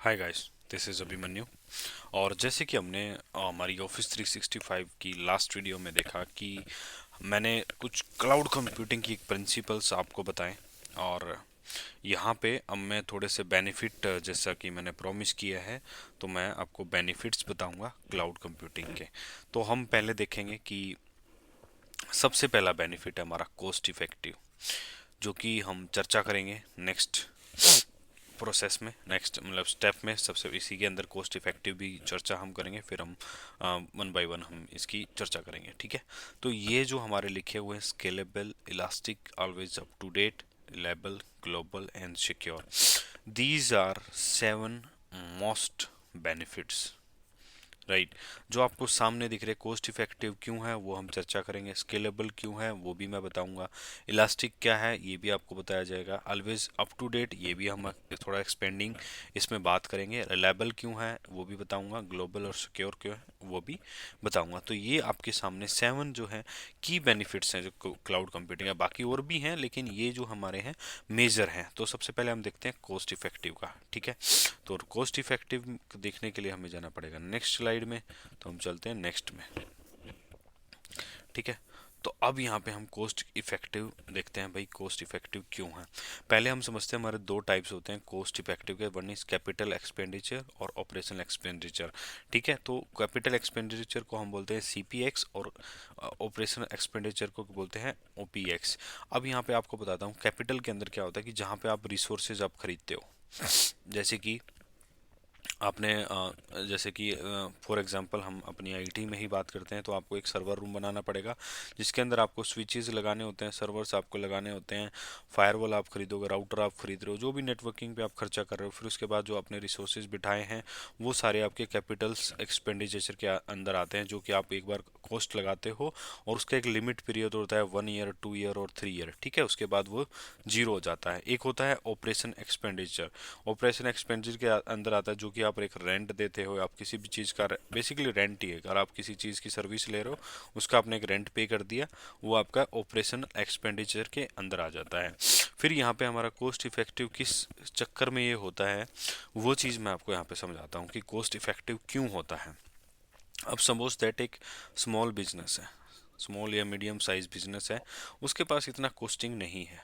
Hi guys, this is Abhimanyu. और जैसे कि हमने हमारी ऑफिस 365 की लास्ट वीडियो में देखा कि मैंने कुछ क्लाउड कंप्यूटिंग की प्रिंसिपल्स आपको बताएं। और यहाँ पे अब मैं थोड़े से बेनिफिट, जैसा कि मैंने प्रॉमिस किया है, तो मैं आपको बेनिफिट्स बताऊंगा क्लाउड कंप्यूटिंग के। तो हम पहले देखेंगे कि सबसे पहला बेनिफिट है हमारा कॉस्ट इफेक्टिव, जो कि हम चर्चा करेंगे नेक्स्ट प्रोसेस में, नेक्स्ट मतलब स्टेप में। सबसे इसी के अंदर कॉस्ट इफेक्टिव भी चर्चा हम करेंगे, फिर हम वन बाय वन हम इसकी चर्चा करेंगे, ठीक है। तो ये जो हमारे लिखे हुए हैं, scalable, elastic, always up to date, reliable, global and secure, these are 7 most benefits, right. जो आपको सामने दिख रहे, कॉस्ट इफेक्टिव क्यों है वो हम चर्चा करेंगे, स्केलेबल क्यों है वो भी मैं बताऊंगा, इलास्टिक क्या है ये भी आपको बताया जाएगा, ऑलवेज अप टू डेट ये भी हम थोड़ा एक्सपेंडिंग इसमें बात करेंगे, रिलायबल क्यों है वो भी बताऊंगा, ग्लोबल और सिक्योर क्यों है वो भी बताऊंगा। तो ये आपके सामने 7 जो है की बेनिफिट्स हैं जो क्लाउड कंप्यूटिंग है। बाकी और भी हैं, लेकिन ये जो हमारे हैं मेजर हैं। तो सबसे पहले हम देखते हैं कॉस्ट इफेक्टिव का, ठीक है। तो कॉस्ट इफेक्टिव देखने के लिए हमें जाना पड़ेगा नेक्स्ट स्लाइड में। तो हम चलते हैं नेक्स्ट में, ठीक है। तो अब यहाँ पे हम कॉस्ट इफेक्टिव देखते हैं, भाई कॉस्ट इफेक्टिव क्यों है। पहले हम समझते हैं हमारे दो टाइप्स होते हैं कॉस्ट इफेक्टिव के, वन इज कैपिटल एक्सपेंडिचर और ऑपरेशनल एक्सपेंडिचर, ठीक है। तो कैपिटल एक्सपेंडिचर को हम बोलते हैं सीपीएक्स और ऑपरेशनल एक्सपेंडिचर को बोलते हैं ओपीएक्स। अब यहाँ पे आपको बताता हूँ कैपिटल के अंदर क्या होता है कि जहाँ पे आप रिसोर्सेज आप खरीदते हो, जैसे कि आपने जैसे कि फॉर एग्जांपल हम अपनी आईटी में ही बात करते हैं, तो आपको एक सर्वर रूम बनाना पड़ेगा जिसके अंदर आपको स्विचेस लगाने होते हैं, सर्वर्स आपको लगाने होते हैं, फायरवॉल आप खरीदोगे, राउटर आप खरीद रहे हो, जो भी नेटवर्किंग पे आप खर्चा कर रहे हो, फिर उसके बाद जो आपने रिसोर्सेज बिठाए हैं वो सारे आपके कैपिटल्स एक्सपेंडिचर के अंदर आते हैं, जो कि आप एक बार कॉस्ट लगाते हो और उसका एक लिमिट पीरियड होता है 1 ईयर, 2 ईयर और 3 ईयर, ठीक है। उसके बाद वो जीरो हो जाता है। एक होता है ऑपरेशन एक्सपेंडिचर, ऑपरेशन एक्सपेंडिचर के अंदर आता है जो कि आप एक रेंट देते हो, आप किसी भी चीज़ का बेसिकली रेंट ही है, अगर आप किसी चीज़ की सर्विस ले रहे हो उसका आपने एक रेंट पे कर दिया, वो आपका ऑपरेशन एक्सपेंडिचर के अंदर आ जाता है। फिर यहाँ पे हमारा कॉस्ट इफेक्टिव किस चक्कर में ये होता है, वो चीज़ मैं आपको यहाँ पे समझाता हूँ कि कॉस्ट इफेक्टिव क्यों होता है। अब सपोज दैट एक स्मॉल बिजनेस है, स्मॉल या मीडियम साइज बिजनेस है, उसके पास इतना कॉस्टिंग नहीं है,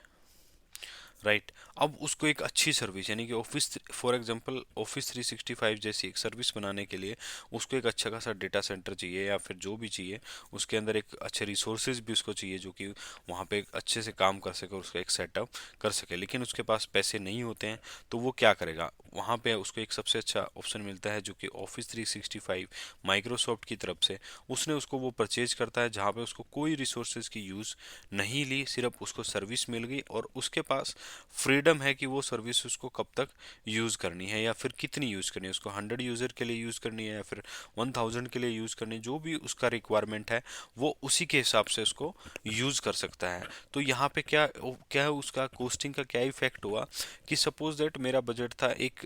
राइट। अब उसको एक अच्छी सर्विस, यानी कि ऑफिस फॉर एग्जांपल ऑफिस 365 जैसी एक सर्विस बनाने के लिए उसको एक अच्छा खासा डेटा सेंटर चाहिए, या फिर जो भी चाहिए उसके अंदर एक अच्छे रिसोर्सेज भी उसको चाहिए जो कि वहाँ पे अच्छे से काम कर सके, उसका एक सेटअप कर सके, लेकिन उसके पास पैसे नहीं होते हैं। तो वो क्या करेगा, वहाँ पे उसको एक सबसे अच्छा ऑप्शन मिलता है जो कि ऑफिस 365 माइक्रोसॉफ्ट की तरफ से, उसने उसको वो परचेज करता है जहाँ पे उसको कोई रिसोर्सेज की यूज़ नहीं ली, सिर्फ उसको सर्विस मिल गई और उसके पास फ्रीडम है कि वो सर्विस उसको कब तक यूज़ करनी है या फिर कितनी यूज़ करनी है, उसको 100 यूज़र के लिए यूज़ करनी है या फिर 1000 के लिए यूज़ करनी है, जो भी उसका रिक्वायरमेंट है वो उसी के हिसाब से उसको यूज़ कर सकता है। तो यहाँ पे क्या क्या है, उसका कॉस्टिंग का क्या इफेक्ट हुआ कि सपोज दैट मेरा बजट था एक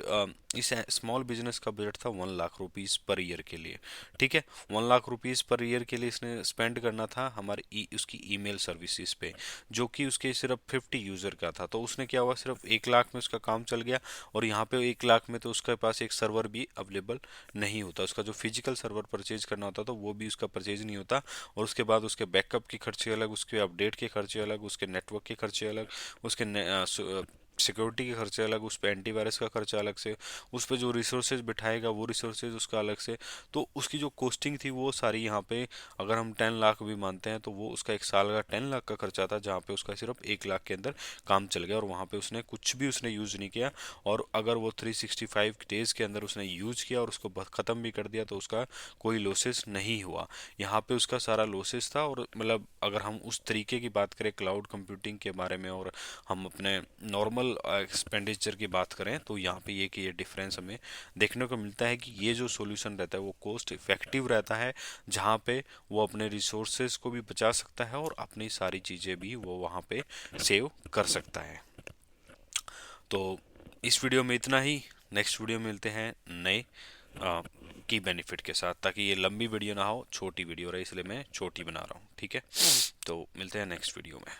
इस स्मॉल बिजनेस का बजट था 1 लाख रुपीज़ पर ईयर के लिए, ठीक है। 1 लाख रुपीज़ पर ईयर के लिए इसने स्पेंड करना था हमारी उसकी ईमेल सर्विसेज पे, जो कि उसके सिर्फ 50 यूज़र का था। तो उसने क्या हुआ, सिर्फ 1 लाख में उसका काम चल गया। और यहाँ पे 1 लाख में तो उसके पास एक सर्वर भी अवेलेबल नहीं होता, उसका जो फिजिकल सर्वर परचेज करना होता तो वो भी उसका परचेज नहीं होता। और उसके बाद उसके बैकअप के खर्चे अलग, उसके अपडेट के खर्चे अलग, उसके नेटवर्क के खर्चे अलग, उसके सिक्योरिटी के खर्चे अलग, उस पर एंटीवायरस का खर्चा अलग से, उस पर जो रिसोर्सेज बिठाएगा वो रिसोर्सेज उसका अलग से। तो उसकी जो कॉस्टिंग थी वो सारी यहाँ पे, अगर हम 10 लाख भी मानते हैं तो वो उसका एक साल का 10 लाख का खर्चा था, जहाँ पे उसका सिर्फ 1 लाख के अंदर काम चल गया और वहाँ पे उसने कुछ भी उसने यूज़ नहीं किया। और अगर वो 365 डेज के अंदर उसने यूज़ किया और उसको ख़त्म भी कर दिया तो उसका कोई लॉसेस नहीं हुआ। यहाँ पे उसका सारा लॉसेस था। और मतलब अगर हम उस तरीके की बात करें क्लाउड कंप्यूटिंग के बारे में और हम अपने नॉर्मल एक्सपेंडिचर की बात करें, तो यहाँ पे ये डिफरेंस हमें देखने को मिलता है कि ये जो सॉल्यूशन रहता है वो कॉस्ट इफेक्टिव रहता है, जहाँ पे वो अपने रिसोर्सेज को भी बचा सकता है और अपनी सारी चीज़ें भी वो वहाँ पे सेव कर सकता है। तो इस वीडियो में इतना ही, नेक्स्ट वीडियो में मिलते हैं नए की बेनिफिट के साथ, ताकि ये लंबी वीडियो ना हो, छोटी वीडियो रहे, इसलिए मैं छोटी बना रहा हूँ, ठीक है। तो मिलते हैं नेक्स्ट वीडियो में।